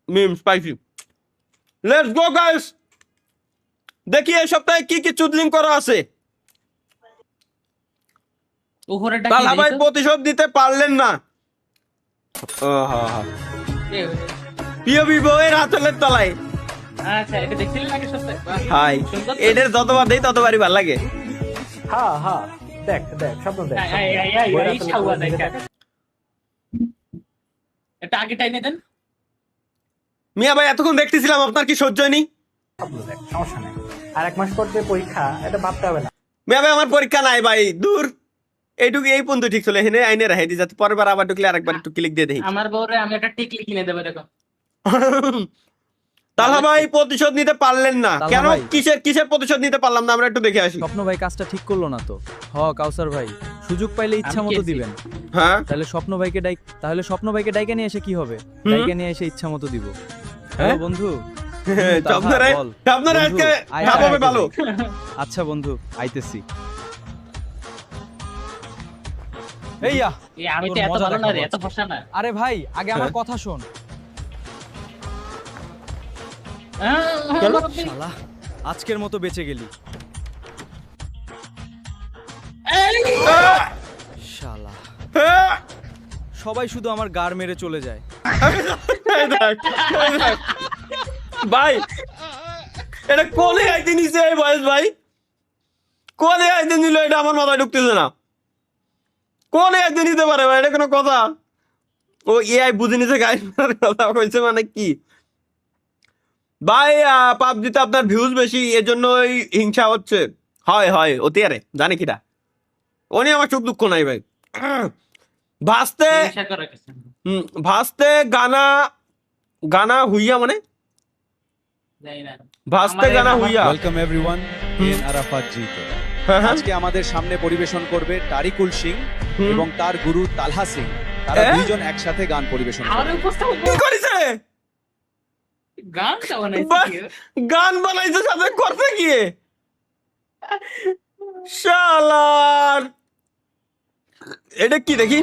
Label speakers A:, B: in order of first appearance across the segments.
A: Meme spicy. Let's go guys, দেখি এই সপ্তাহে কি কি চুদলিং করা আছে।
B: উপরেরটা কি
A: তালহা
B: দেখি
A: ভাই
B: তো?
A: প্রতিশোধ দিতে পারলেন না।
B: এ,
A: পিওবি বউয়ের আঁচলের তলায়।
B: আচ্ছা, এটা দেখছিলেন আগে সপ্তাহে? বাহ,
A: হাই,
B: সুন্দর তো।
A: এদের যতবার দেই ততবারই ভালো লাগে।
C: হ্যাঁ হ্যাঁ, দেখ দেখ স্বপ্ন দেখ,
B: আয়,
C: স্বপ্ন
B: আয়,
C: দেখ।
B: আয়, আয়,
C: বইয়ের
B: আয়,
C: আসলে
B: শাওয়া
C: পুরো
B: দেখা।
C: নিজে দেখ।
B: এটা আগে টাইনে দেন।
A: মিয়া ভাই এতক্ষণ দেখতেছিলাম, আপনার কি সহ্য হয়নি?
C: স্বপ্ন দেখ, সমস্যা নেই। আর 1 মাস পর যে পরীক্ষা, এটা ভাবতে হবে না।
A: মিয়া ভাই আমার পরীক্ষা নাই ভাই, দূর। এইটুকু এই পর্যন্ত ঠিক চলে এখানে আইনে রাখে দিই, যাতে পরের বার আবার ঢুকলে আরেকবার একটু ক্লিক দিয়ে দেই।
B: আমার বউরে আমি একটা টিকলি কিনে দেবো, দেখো।
A: তালহা ভাই প্রতিশোধ নিতে পারলেন না
D: তালহা
A: কেন?
D: ভাই।
A: কিসের প্রতিশোধ নিতে পারলাম না, আমরা একটু দেখে আসি।
D: স্বপ্ন ভাই কাজটা ঠিক করলো না তো। কাউসার ভাই, সুযোগ পাইলে ইচ্ছা
B: আমি
D: মতো
B: কেছি।
D: দিবেন।
A: হ্যাঁ
D: তাহলে স্বপ্ন ভাইকে ডাইকে নিয়ে এসে কি হবে?
A: হুম।
D: ডাইকে নিয়ে এসে ইচ্ছা মতো দিব।
A: হ্যাঁ?
D: হ্যালো বন্ধু। তালহা,
A: আপনারা
D: বল।
A: আপনারা
D: বন্ধু,
A: আজকে
D: আয়,
A: ভাব
D: আয়,
A: হবে
D: আয়,
A: ভালো।
D: আচ্ছা বন্ধু, আইতেছি। এইয়া,
B: এ, আমি তো
D: তোর
B: এত
D: মজা
B: ভালো না রে,
D: দেখাবো
B: এত ফসা না।
D: আরে ভাই আগে আমার
A: হ্যাঁ।
D: কথা শোন।
A: কেন?
D: শালা, আজকের মতো বেঁচে গেলি। শালা, সবাই শুধু আমার গার মেরে চলে যায়।
A: ভাই এটা কোনে আইতে নিছে এই বয়স ভাই? কোনে আইতে নিল এটা আমার মাথায় ঢুকতেছে না। কোনে আইতে নিতে পারে ভাই? এটা কোনো কথা? ও এআই বুঝে নিছে গাইস, কথা কইছে মানে কি ভাই? পাবজিতে আপনার ভিউজ বেশি, এজন্যই হিংসা হচ্ছে। হয় হয় অতি আরে, জানি কিটা। উনি আমার সুখ দুঃখ নাই ভাই। ভাসতে
B: হিংসা করে কিছু না।
A: ভাসতে গানা গানা হুইয়া মানে
B: জানি না।
A: ভাসতে
B: আমারে
A: গানা
B: আমার-
A: হুইয়া।
E: ওয়েলকাম এভরিওয়ান ইন আরাফাত জিতে।
A: হ্যাঁ, হ্যাঁ।
E: আজকে আমাদের সামনে পরিবেশন করবে তারিকুল সিং
A: হুম।
E: এবং তার গুরু তালহা সিং। তারা
A: এ?
E: দুইজন একসাথে গান পরিবেশন
B: আমার
E: করবে।
B: উপস্থাপন
A: কি করেছে?
B: গানটা বানাইছে
A: বাহ,
B: কি?
A: গান বানাইছে সাথে করতে গিয়ে। শালার, এটা কি দেখি?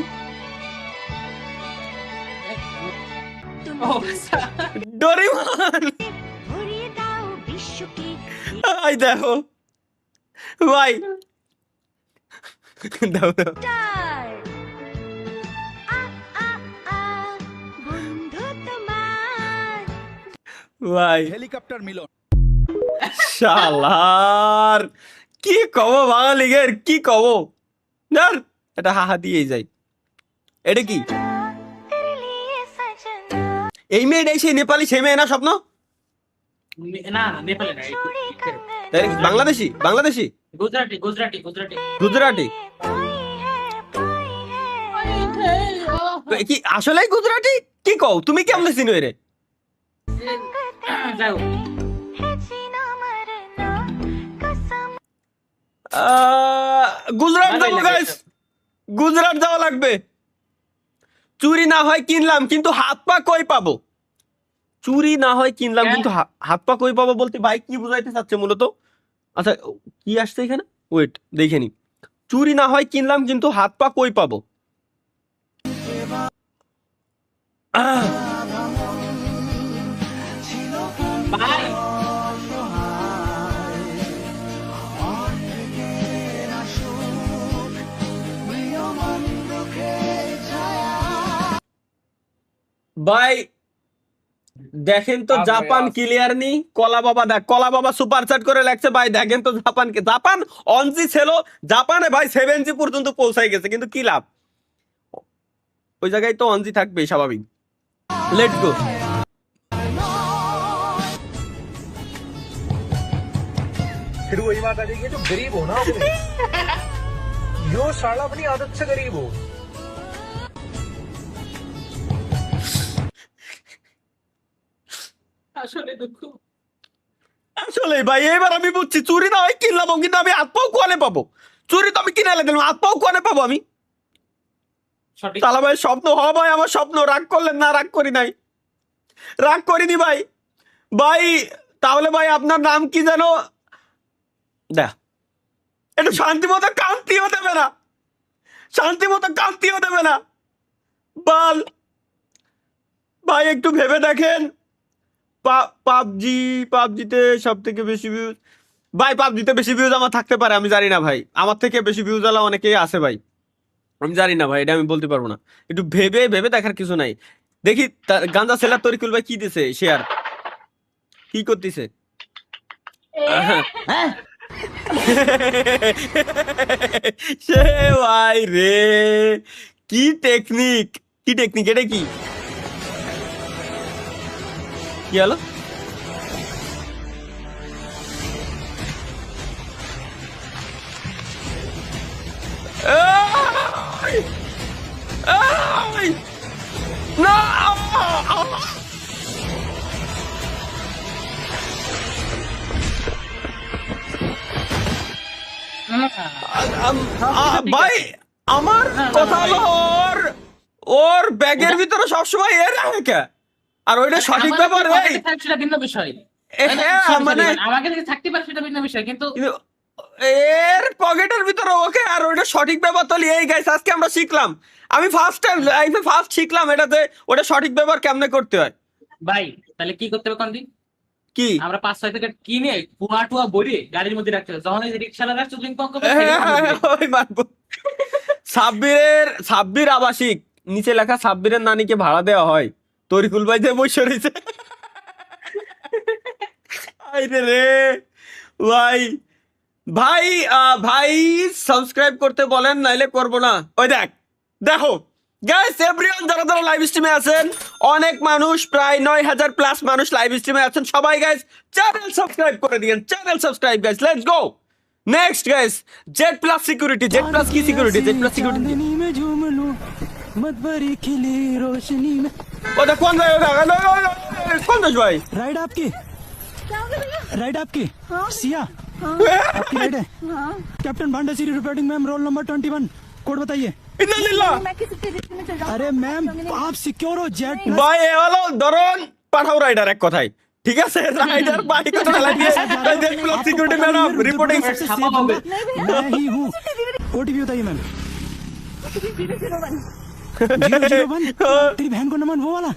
B: ও, আচ্ছা।
A: ডোরেমন।
F: ভরিয়ে দাও বিশ্বকে
A: আই দেখো ভাই, দাও দাও।
F: টার আ আ আ বন্ধু তোমার
A: ভাই
E: হেলিকপ্টার মিলন।
A: শালার, কি কব বাঙালিগের, কি কব। ধর, এটা হাহা দিয়েই যাই। এটা কি?
F: তেরে লিয়ে সজনা
A: এই মেয়েটাই সেই নেপালি, সেই মেয়ে না স্বপ্ন?
B: না না, নেপালে না,
F: চুড়ি कंगन
A: তাই নাকি? বাংলাদেশি বাংলাদেশি
B: গুজরাটি গুজরাটি গুজরাটি।
A: গুজরাটি?
F: पाई है
A: তো এ কি আসলেই গুজরাটি? কি কও তুমি, কেমনে চিনো রে?
B: যাও।
F: है जीना मरना कसम
A: গুজরাট
B: ভালোই
A: যাবো
B: লাগে
A: গাইস,
B: এসব।
A: গুজরাট যাওয়া লাগবে। চুরি না হয় কিনলাম, কিন্তু হাত পা কই পাবো? চুরি না হয় কিনলাম, কিন্তু হাত পা কই পাবো বলতে ভাই কি বুঝাইতে চাচ্ছে মূলত? আচ্ছা কি আসছে এখানে, ওয়েট দেখে নি। চুরি না হয় কিনলাম, কিন্তু হাত পা কই পাবো? আহ,
B: ভাই,
A: ভাই দেখেন তো
B: আবে
A: জাপান
B: আস।
A: ক্লিয়ার নি। কলা বাবা দেখ, কলা বাবা সুপার চ্যাট করে লাগছে ভাই, দেখেন তো জাপানকে। জাপান অনজি ছিল, জাপানে ভাই 7G পর্যন্ত পৌঁছাই গেছে, কিন্তু কি লাভ? ওই জায়গায় তো অনজি থাকবে স্বাভাবিক। Let's go.
C: फिर वही बात आ जाएगी, जो गरीब हो ना अपने, यो साला अपनी आदत से गरीब हो।
B: আসলে দুঃখ।
A: আসলে ভাই এবার আমি বুঝছি, চুরি না হয় কিনলাম, কিন্তু আমি হাত পাও কোয়ানে পাবো? চুরি তো আমি কিনে এনে দিলাম, হাত পাও কোয়ানে পাবো আমি?
B: সঠিক।
A: তালা ভাই স্বপ্ন, হ ভাই আমার স্বপ্ন। রাগ করলেন না? রাগ করি নাই, রাগ করিনি ভাই। ভাই তাহলে ভাই আপনার নাম কি যেন? দেখ, একটু শান্তি মতো কান্তিও দেবে না, শান্তি মতো কান্তিও দেবে না। বাল ভাই একটু ভেবে দেখেন, পাবজিতে সব থেকে বেশি ভিউজ, ভাই পাবজিতে বেশি ভিউজ আমার থাকতে পারে, আমি জানি না ভাই, আমার থেকে বেশি ভিউজ ওয়ালা অনেকেই আছে ভাই, আমি জানি না ভাই, এটা আমি বলতে পারবো না। একটু ভেবে ভেবে দেখার কিছু নাই। দেখি গাঞ্জা সেলার তরিকুল ভাই কি দিছে, শেয়ার কি করতেছে। সে ভাই রে, কি টেকনিক, কি টেকনিক, এটা কি কি হলো? না ভাই আমার কথা হলো ওর ব্যাগের ভিতরে সবসময় এর রাখে, আর ওইটা সঠিক ব্যাপার। এই
B: সেটা ভিন্ন বিষয়।
A: হ্যাঁ মানে
B: আমাকে যদি থাকতে পারে সেটা ভিন্ন বিষয়, কিন্তু
A: এর পকেটের ভিতরে ওকে, আর ওইটা সঠিক ব্যাপার তলি। এই গাইস আজকে আমরা শিখলাম, আমি ফার্স্ট টাইম লাইফে ফার্স্ট শিখলাম এটাতে ওটা সঠিক ব্যাপার কেমনে করতে হয়।
B: ভাই তাহলে কি করতে হবে কন্দি?
A: কি
B: আমরা 5-6 থেকে কিনে কুয়া টুয়া ভরে গাড়ির মধ্যে রাখতে হবে, যখন এই রিকশাওয়ালা রাস্তা লিঙ্ক পঙ্ক
A: ওই মারবো। সাব্বির আবাসিক, নিচে লেখা সাব্বিরের নানিকে ভাড়া দেওয়া হয়, তরিকুল ভাই যে বসে রয়েছে। আইরে রে ভাই, ভাই ভাই সাবস্ক্রাইব করতে বলেন, নাইলে করবো না। ওই দেখো গাইস, এভরিওয়ান যারা যারা লাইভ স্ট্রিমে আছেন, অনেক মানুষ, প্রায় 9000 প্লাস মানুষ লাইভ স্ট্রিমে আছেন, সবাই গাইস চ্যানেল সাবস্ক্রাইব করে দিয়েন, channel subscribe guys, let's go next guys. Z plus security, Z plus কি সিকিউরিটি, জেড প্লাস সিকিউরিটি। ওটা কোন ভাই, কোন দেশ ভাই?
G: राइड आपकी राइड आपकी सिया आपकी राइड है कैप्टन भांडा सीरी reporting ma'am roll number 21 code बताइए।
A: ইন্নালিল্লাহ।
G: अरे मैम आप सिक्योर हो जेट
A: ভাই এ হলো ধরুন পাঠাও রাইডার, এক কথায় ঠিক আছে, রাইডার বাইক তো লাগিয়ে Z plus security madam reporting.
G: मैं ही हूँ। ओटीपी बताइए मैम। 001 तेरी बहन को नमन वो वाला।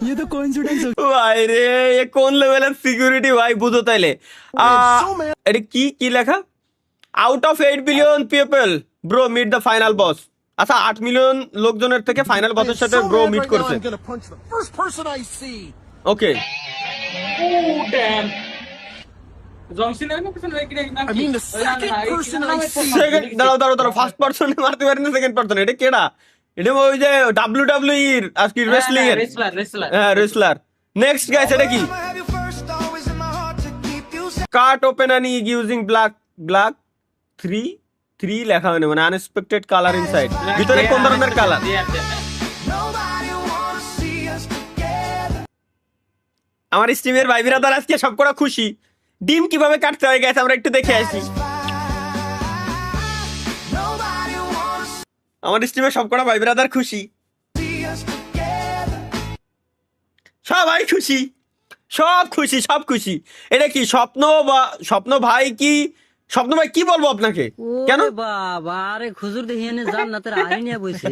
G: ये तो कोइंसिडेंस हो।
A: ভাই রে এ কোন লেভেলের সিকিউরিটি ভাই, বুঝো তাইলে। এটা কি কি লেখা? Out of 8 billion people bro meet the final boss. আচ্ছা 8 মিলিয়ন লোকজনের থেকে ফাইনাল বসের সাথে ব্রো মিট করছে। ওকে দাঁড়াও ফার্স্ট পারসনে মারতে পারি না, সেকেন্ড পারসন, এটা কেডা? এটা ওই যে WWE এর আজকে রেসলিং এর, হ্যাঁ রেসলার। নেক্সট গাইস এটা কি? কাট ওপেন অ্যান্ড ইউজিং ব্ল্যাক 3 লেখা হয় না, মানে আনএক্সপেক্টেড কালার ইনসাইড, ভিতরে কোন ধরনের কালার? আমার স্ট্রিমের ভাই বিরাদার আজকে সবকটা খুশি। ডিম কিভাবে কাটতে হয় গেছে আমরা একটু দেখে আসি। আমার স্ট্রিমে সবকটা ভাই বিরাদার খুশি, সবাই খুশি, সব খুশি, সব খুশি। এটা কি স্বপ্ন ভাই কি? স্বপ্ন ভাই কি বলবো আপনাকে, কেন
H: বাবা আরে খুজুর দেখিয়ে জান্নাতের আইন নিয়ে বইছে।